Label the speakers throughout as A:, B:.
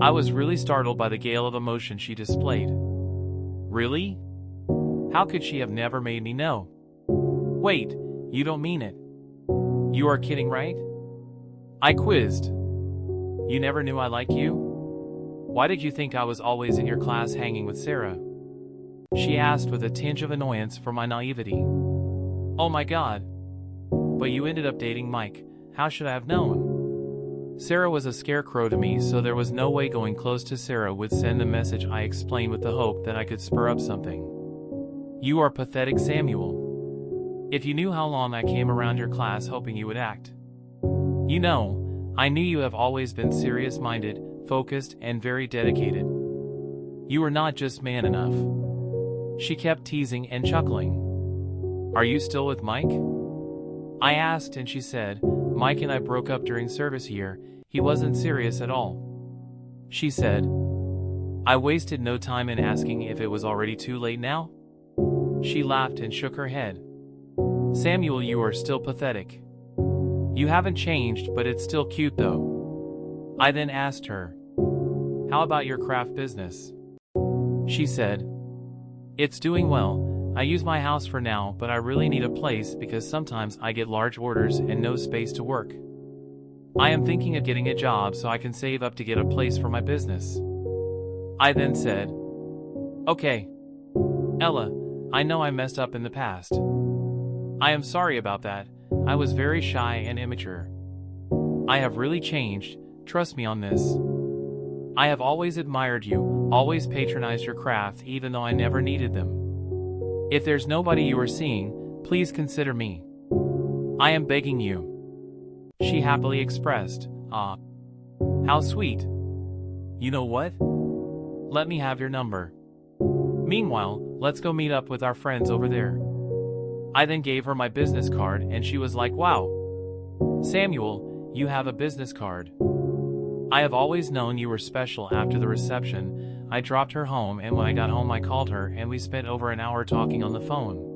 A: I was really startled by the gale of emotion she displayed. Really? How could she have never made me know? Wait, you don't mean it. You are kidding, right? I quizzed. You never knew I liked you? Why did you think I was always in your class hanging with Sarah? She asked with a tinge of annoyance for my naivety. Oh my God. But you ended up dating Mike. How should I have known? Sarah was a scarecrow to me, so there was no way going close to Sarah would send the message I explained with the hope that I could spur up something. You are pathetic, Samuel. If you knew how long I came around your class hoping you would act. You know, I knew you have always been serious-minded, focused, and very dedicated. You were not just man enough. She kept teasing and chuckling. Are you still with Mike? I asked and she said, Mike and I broke up during service year. He wasn't serious at all. She said. I wasted no time in asking if it was already too late now. She laughed and shook her head. Samuel, you are still pathetic. You haven't changed, but it's still cute though. I then asked her, how about your craft business? She said, it's doing well. I use my house for now, but I really need a place because sometimes I get large orders and no space to work. I am thinking of getting a job so I can save up to get a place for my business. I then said, okay. Ella, I know I messed up in the past. I am sorry about that. I was very shy and immature. I have really changed, trust me on this. I have always admired you, always patronized your craft even though I never needed them. If there's nobody you are seeing, please consider me. I am begging you. She happily expressed, ah. How sweet. You know what? Let me have your number. Meanwhile, let's go meet up with our friends over there. I then gave her my business card and she was like, wow. Samuel, you have a business card. I have always known you were special. After the reception, I dropped her home and when I got home I called her and we spent over an hour talking on the phone.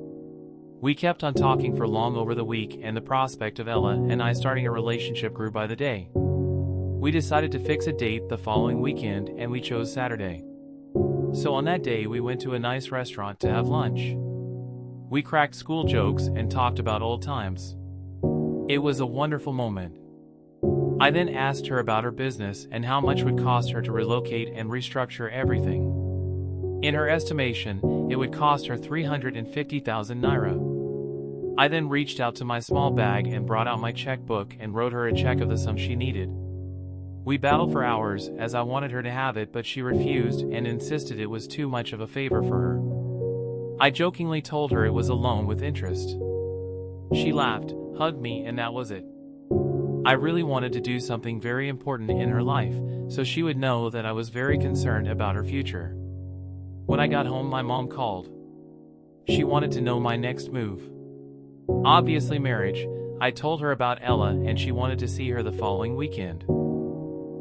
A: We kept on talking for long over the week and the prospect of Ella and I starting a relationship grew by the day. We decided to fix a date the following weekend and we chose Saturday. So on that day we went to a nice restaurant to have lunch. We cracked school jokes and talked about old times. It was a wonderful moment. I then asked her about her business and how much it would cost her to relocate and restructure everything. In her estimation, it would cost her 350,000 naira. I then reached out to my small bag and brought out my checkbook and wrote her a check of the sum she needed. We battled for hours as I wanted her to have it, but she refused and insisted it was too much of a favor for her. I jokingly told her it was a loan with interest. She laughed, hugged me, and that was it. I really wanted to do something very important in her life, so she would know that I was very concerned about her future. When I got home, my mom called. She wanted to know my next move. Obviously marriage. I told her about Ella and she wanted to see her the following weekend.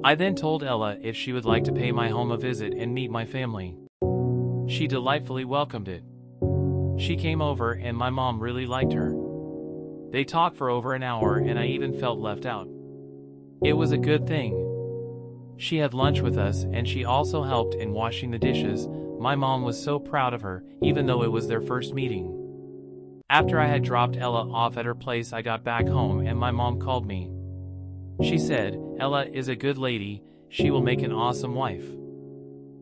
A: I then told Ella if she would like to pay my home a visit and meet my family. She delightfully welcomed it. She came over and my mom really liked her. They talked for over an hour and I even felt left out. It was a good thing. She had lunch with us and she also helped in washing the dishes. My mom was so proud of her, even though it was their first meeting. After I had dropped Ella off at her place, I got back home and my mom called me. She said, Ella is a good lady, she will make an awesome wife.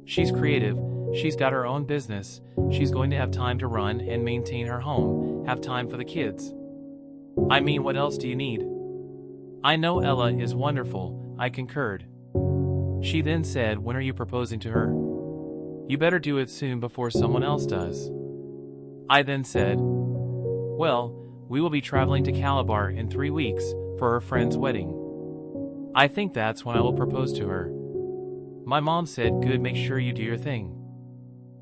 A: She's creative, she's got her own business, she's going to have time to run and maintain her home, have time for the kids. I mean, what else do you need? I know Ella is wonderful, I concurred. She then said, when are you proposing to her? You better do it soon before someone else does. I then said, well, we will be traveling to Calabar in 3 weeks for her friend's wedding. I think that's when I will propose to her. My mom said, good, make sure you do your thing.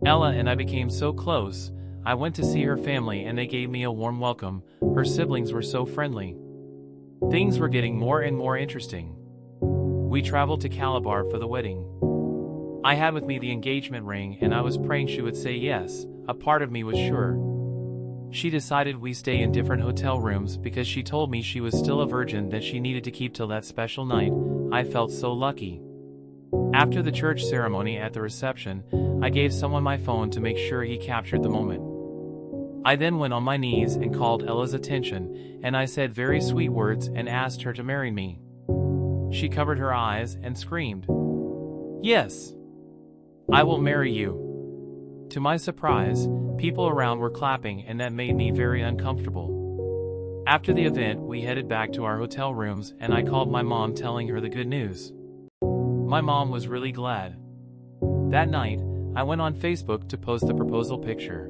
A: Ella and I became so close. I went to see her family and they gave me a warm welcome. Her siblings were so friendly. Things were getting more and more interesting. We traveled to Calabar for the wedding. I had with me the engagement ring and I was praying she would say yes. A part of me was sure. She decided we stay in different hotel rooms because she told me she was still a virgin that she needed to keep till that special night. I felt so lucky. After the church ceremony at the reception, I gave someone my phone to make sure he captured the moment. I then went on my knees and called Ella's attention, and I said very sweet words and asked her to marry me. She covered her eyes and screamed, "Yes, I will marry you." To my surprise, people around were clapping, and that made me very uncomfortable. After the event, we headed back to our hotel rooms, and I called my mom telling her the good news. My mom was really glad. That night, I went on Facebook to post the proposal picture.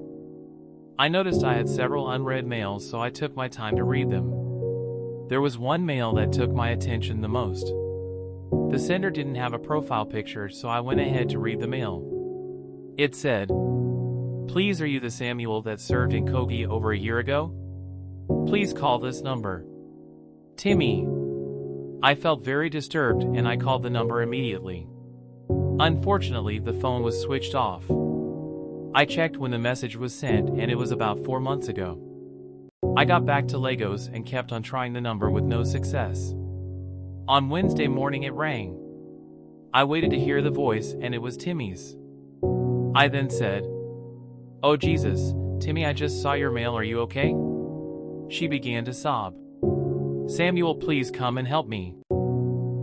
A: I noticed I had several unread mails, so I took my time to read them. There was one mail that took my attention the most. The sender didn't have a profile picture, so I went ahead to read the mail. It said, "Please, are you the Samuel that served in Kogi over a year ago? Please call this number. Timmy." I felt very disturbed, and I called the number immediately. Unfortunately, the phone was switched off. I checked when the message was sent, and it was about 4 months ago. I got back to Lagos and kept on trying the number with no success. On Wednesday morning it rang. I waited to hear the voice, and it was Timmy's. I then said, "Oh Jesus, Timmy, I just saw your mail, are you okay?" She began to sob. "Samuel, please come and help me.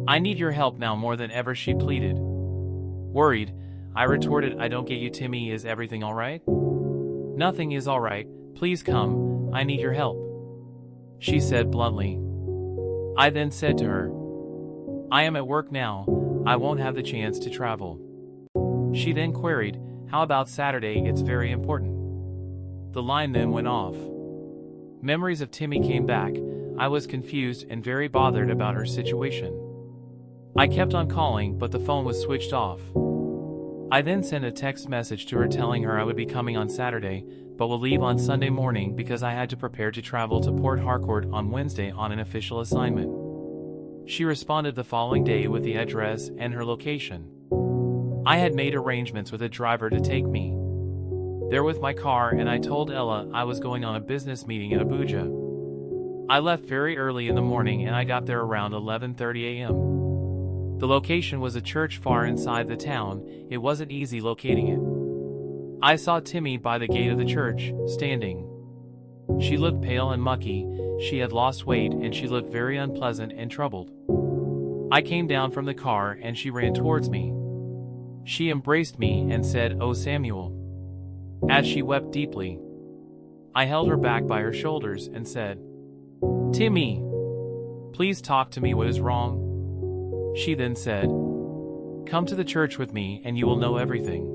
A: I need your help now more than ever," she pleaded. Worried, I retorted, "I don't get you, Timmy, is everything alright?" "Nothing is alright, please come, I need your help," she said bluntly. I then said to her, "I am at work now, I won't have the chance to travel." She then queried, "How about Saturday, it's very important." The line then went off. Memories of Timmy came back. I was confused and very bothered about her situation. I kept on calling, but the phone was switched off. I then sent a text message to her telling her I would be coming on Saturday, but will leave on Sunday morning because I had to prepare to travel to Port Harcourt on Wednesday on an official assignment. She responded the following day with the address and her location. I had made arrangements with a driver to take me there with my car, and I told Ella I was going on a business meeting in Abuja. I left very early in the morning, and I got there around 11:30 a.m. The location was a church far inside the town. It wasn't easy locating it. I saw Timmy by the gate of the church, standing. She looked pale and mucky, she had lost weight, and she looked very unpleasant and troubled. I came down from the car, and she ran towards me. She embraced me and said, "Oh Samuel," as she wept deeply. I held her back by her shoulders and said, "Timmy, please talk to me, what is wrong?" She then said, "Come to the church with me and you will know everything."